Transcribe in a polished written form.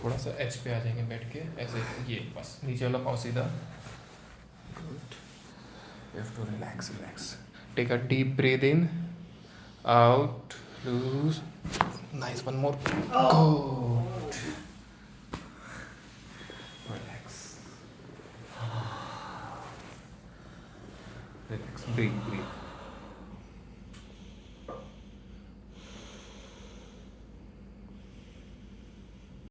थोड़ा सा एच पे आ जाएंगे बैठ के ऐसे, ये बस नीचे वाला पाँव सीधा. Good. You have to relax, relax. Take a deep breath in, out, loose. Nice, one more. Good. Relax. Relax, breathe, breathe.